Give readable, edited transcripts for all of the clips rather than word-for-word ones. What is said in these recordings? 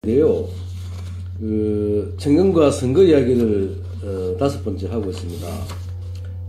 인데요. 청년과 선거 이야기를 5번째 하고 있습니다.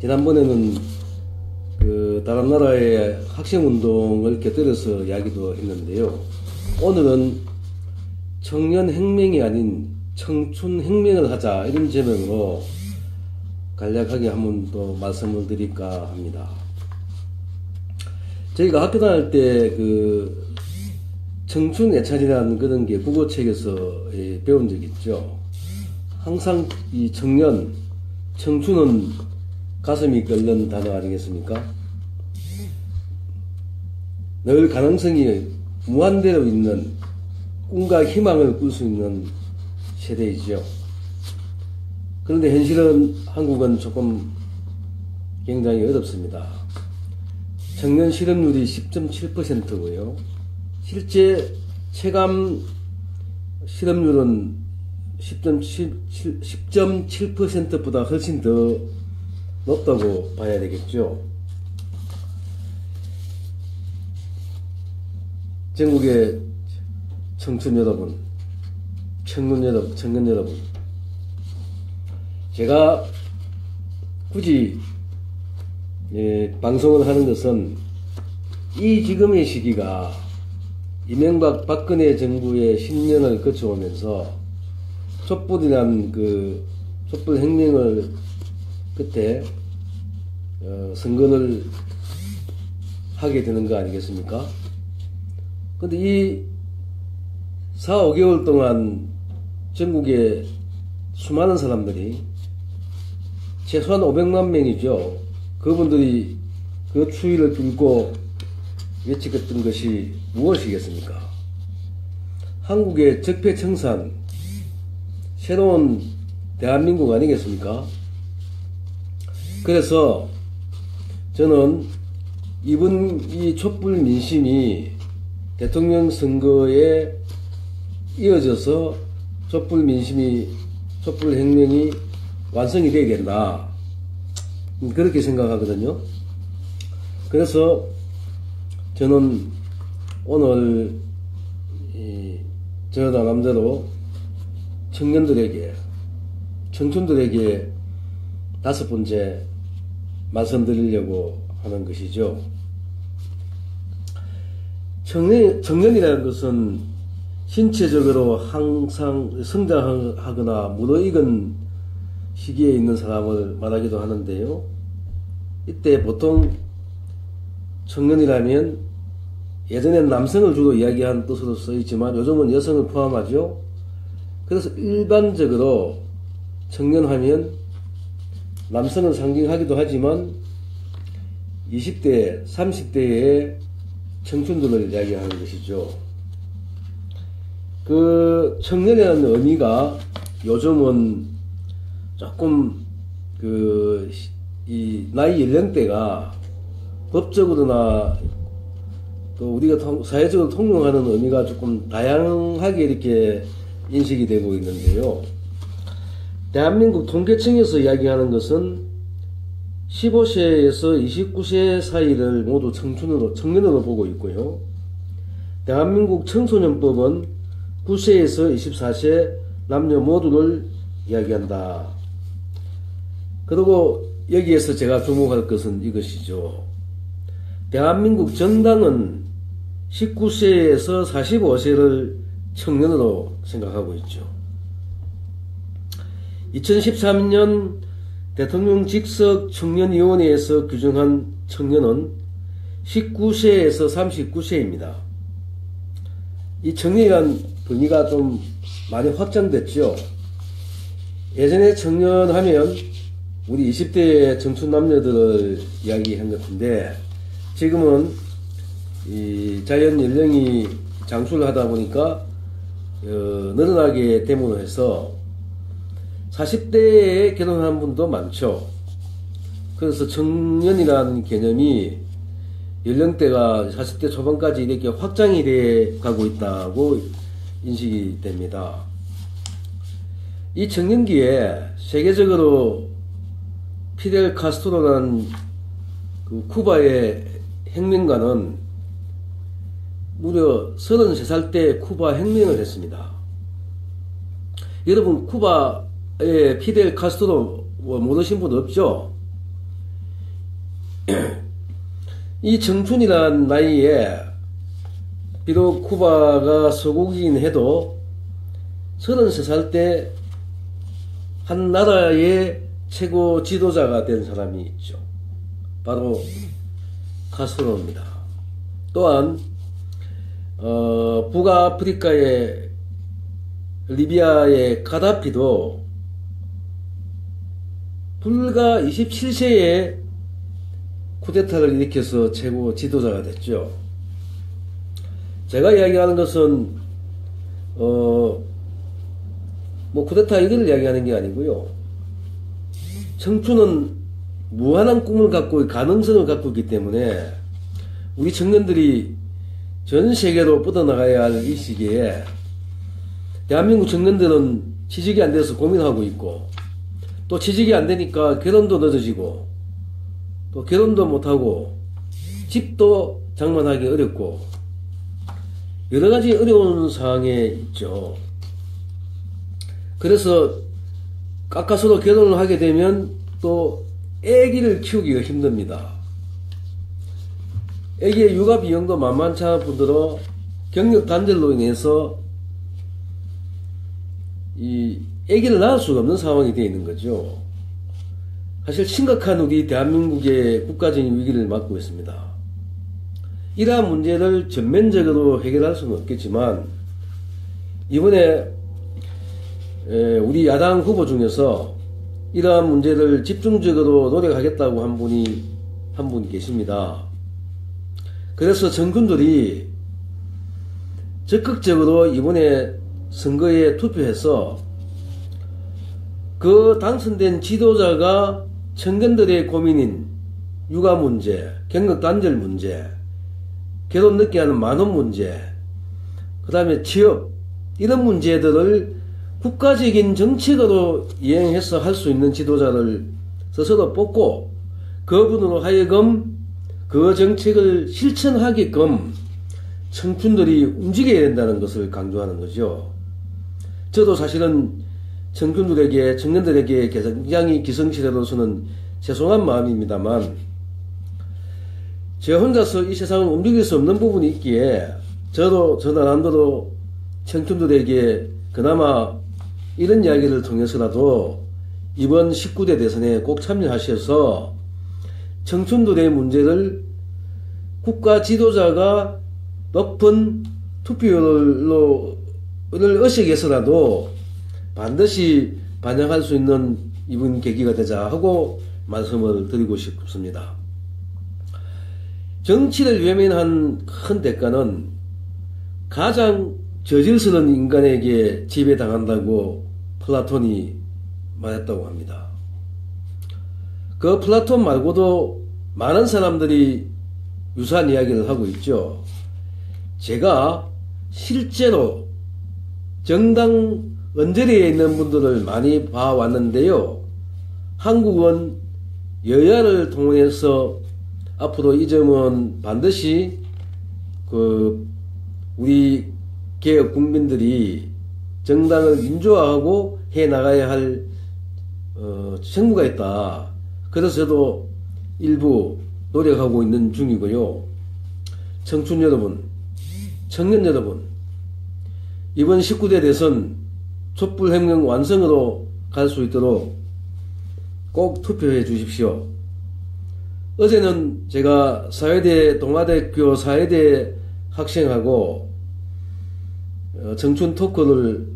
지난번에는 다른 나라의 학생운동을 곁들여서 이야기도 했는데요. 오늘은 청년혁명이 아닌 청춘혁명을 하자, 이런 제명으로 간략하게 한번 또 말씀을 드릴까 합니다. 저희가 학교 다닐 때 청춘 예찬이라는 그런 게 국어책에서 배운 적 있죠. 항상 이 청춘은 가슴이 끓는 단어 아니겠습니까? 늘 가능성이 무한대로 있는, 꿈과 희망을 꿀 수 있는 세대이죠. 그런데 현실은 한국은 조금 굉장히 어렵습니다. 청년 실업률이 10.7%고요. 실제 체감 실업률은 10.7%보다 훨씬 더 높다고 봐야 되겠죠. 전국의 청춘 여러분, 청년 여러분, 제가 굳이 방송을 하는 것은 지금의 시기가 이명박 박근혜 정부의 10년을 거쳐오면서 촛불이란 촛불 혁명을 끝에 선거를 하게 되는 거 아니겠습니까? 근데 이 4, 5개월 동안 전국의 수많은 사람들이, 최소한 500만 명이죠. 그분들이 그 추위를 뚫고 외치겠던 것이 무엇이겠습니까? 한국의 적폐청산, 새로운 대한민국 아니겠습니까? 그래서 저는 이번 이 촛불 민심이 대통령 선거에 이어져서 촛불 혁명이 완성이 되어야 된다, 그렇게 생각하거든요. 그래서 저는 오늘 저 나름대로 청춘들에게 5번째 말씀드리려고 하는 것이죠. 청년이라는 것은 신체적으로 항상 성장하거나 무르익은 시기에 있는 사람을 말하기도 하는데요. 이때 보통 청년이라면 예전엔 남성을 주로 이야기한 뜻으로 쓰이지만 요즘은 여성을 포함하죠. 그래서 일반적으로 청년하면 남성을 상징하기도 하지만 20대, 30대의 청춘들을 이야기하는 것이죠. 청년이라는 의미가 요즘은 조금 이 나이 연령대가 법적으로나 또 우리가 사회적으로 통용하는 의미가 조금 다양하게 이렇게 인식이 되고 있는데요. 대한민국 통계청에서 이야기하는 것은 15세에서 29세 사이를 모두 청년으로 보고 있고요. 대한민국 청소년법은 9세에서 24세 남녀 모두를 이야기한다. 그리고 여기에서 제가 주목할 것은 이것이죠. 대한민국 정당은 19세에서 45세를 청년으로 생각하고 있죠. 2013년 대통령 직속 청년위원회에서 규정한 청년은 19세에서 39세입니다. 이 청년이란 범위가 좀 많이 확장됐죠. 예전에 청년하면 우리 20대의 청춘 남녀들을 이야기한 것 같은데, 지금은 이 자연 연령이 장수를 하다 보니까 늘어나게 됨으로 해서 40대에 결혼한 분도 많죠. 그래서 청년이라는 개념이 연령대가 40대 초반까지 이렇게 확장이 돼 가고 있다고 인식이 됩니다. 이 청년기에 세계적으로 피델 카스트로라는 쿠바의 혁명가는 무려 33살 때 쿠바 혁명을 했습니다. 여러분 쿠바의 피델 카스트로 모르신 분 없죠? 이 청춘이란 나이에 비록 쿠바가 서국이긴 해도 33살 때 한 나라의 최고 지도자가 된 사람이 있죠. 바로 카스트로입니다. 또한 북아프리카의 리비아의 가다피도 불과 27세에 쿠데타를 일으켜서 최고 지도자가 됐죠. 제가 이야기하는 것은 쿠데타 이거를 이야기하는 게 아니고요. 청춘은 무한한 꿈을 갖고 가능성을 갖고 있기 때문에 우리 청년들이 전 세계로 뻗어나가야 할 이 시기에 대한민국 청년들은 취직이 안 돼서 고민하고 있고, 또 취직이 안 되니까 결혼도 늦어지고, 또 결혼도 못하고, 집도 장만하기 어렵고, 여러 가지 어려운 상황에 있죠. 그래서 깎아서도 결혼을 하게 되면 또 아기를 키우기가 힘듭니다. 아기의 육아 비용도 만만치 않을 뿐더러 경력 단절로 인해서 이 아기를 낳을 수가 없는 상황이 되어 있는 거죠. 사실 심각한 우리 대한민국의 국가적인 위기를 맞고 있습니다. 이러한 문제를 전면적으로 해결할 수는 없겠지만, 이번에 우리 야당 후보 중에서 이러한 문제를 집중적으로 노력하겠다고 한 분 계십니다. 그래서 청군들이 적극적으로 이번에 선거에 투표해서 그 당선된 지도자가 청년들의 고민인 육아 문제, 경력 단절 문제, 결혼 늦게 하는 만원 문제, 그 다음에 취업, 이런 문제들을 국가적인 정책으로 이행해서 할 수 있는 지도자를 스스로 뽑고 그분으로 하여금 그 정책을 실천하게끔 청춘들이 움직여야 된다는 것을 강조하는 거죠. 저도 사실은 청년들에게 굉장히 기성세대로서는 죄송한 마음입니다만, 제 혼자서 이 세상을 움직일 수 없는 부분이 있기에 저 나름대로 청춘들에게 그나마 이런 이야기를 통해서라도 이번 19대 대선에 꼭 참여하셔서 청춘들의 문제를 국가 지도자가 높은 투표율을 얻기 위해서라도 반드시 반영할 수 있는 이번 계기가 되자 하고 말씀을 드리고 싶습니다. 정치를 외면한 큰 대가는 가장 저질스러운 인간에게 지배당한다고 플라톤이 말했다고 합니다. 그 플라톤 말고도 많은 사람들이 유사한 이야기를 하고 있죠. 제가 실제로 정당 언저리에 있는 분들을 많이 봐왔는데요. 한국은 여야를 통해서 앞으로 이 점은 반드시 우리 개혁 국민들이 정당을 민주화하고 해 나가야 할 책무가 있다. 그래서 저도 일부 노력하고 있는 중이고요. 청춘 여러분, 청년 여러분, 이번 19대 대선 촛불혁명 완성으로 갈 수 있도록 꼭 투표해 주십시오. 어제는 제가 동아대학교 사회대 학생하고 청춘 토크를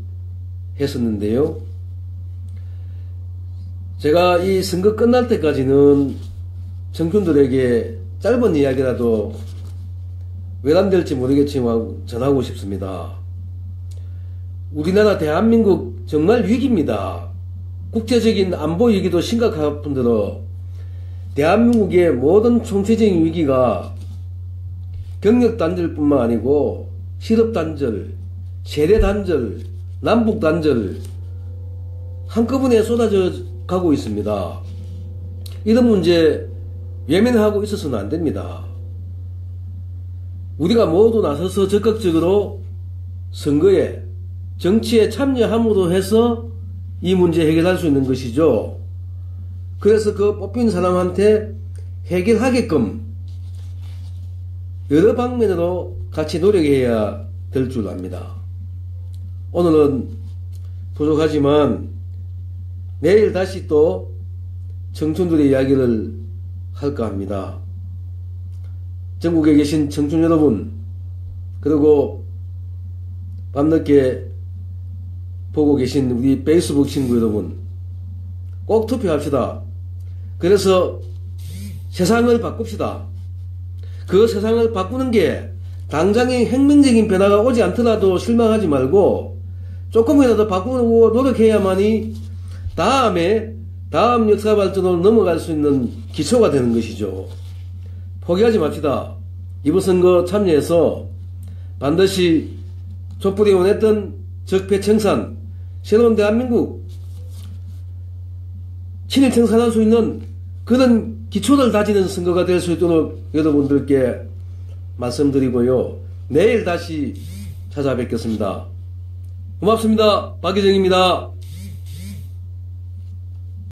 했었는데요. 제가 이 선거 끝날 때까지는 청춘들에게 짧은 이야기라도 외람될지 모르겠지만 전하고 싶습니다. 우리나라 대한민국 정말 위기입니다. 국제적인 안보 위기도 심각할 뿐더러 대한민국의 모든 총체적인 위기가 경력 단절뿐만 아니고 실업 단절, 세대 단절, 남북 단절 한꺼번에 쏟아져 가고 있습니다. 이런 문제 외면하고 있어서는 안 됩니다. 우리가 모두 나서서 적극적으로 선거에 정치에 참여함으로 해서 이 문제 해결할 수 있는 것이죠. 그래서 그 뽑힌 사람한테 해결하게끔 여러 방면으로 같이 노력해야 될 줄 압니다. 오늘은 부족하지만 내일 다시 또 청춘들의 이야기를 할까 합니다. 전국에 계신 청춘 여러분, 그리고 밤늦게 보고 계신 우리 페이스북 친구 여러분, 꼭 투표합시다. 그래서 세상을 바꿉시다. 그 세상을 바꾸는 게 당장의 혁명적인 변화가 오지 않더라도 실망하지 말고 조금이라도 바꾸고 노력해야만이 다음 역사 발전으로 넘어갈 수 있는 기초가 되는 것이죠. 포기하지 맙시다. 이번 선거 참여해서 반드시 촛불이 원했던 적폐청산, 새로운 대한민국 친일 청산할 수 있는 그런 기초를 다지는 선거가 될 수 있도록 여러분들께 말씀드리고요. 내일 다시 찾아뵙겠습니다. 고맙습니다. 박희정입니다.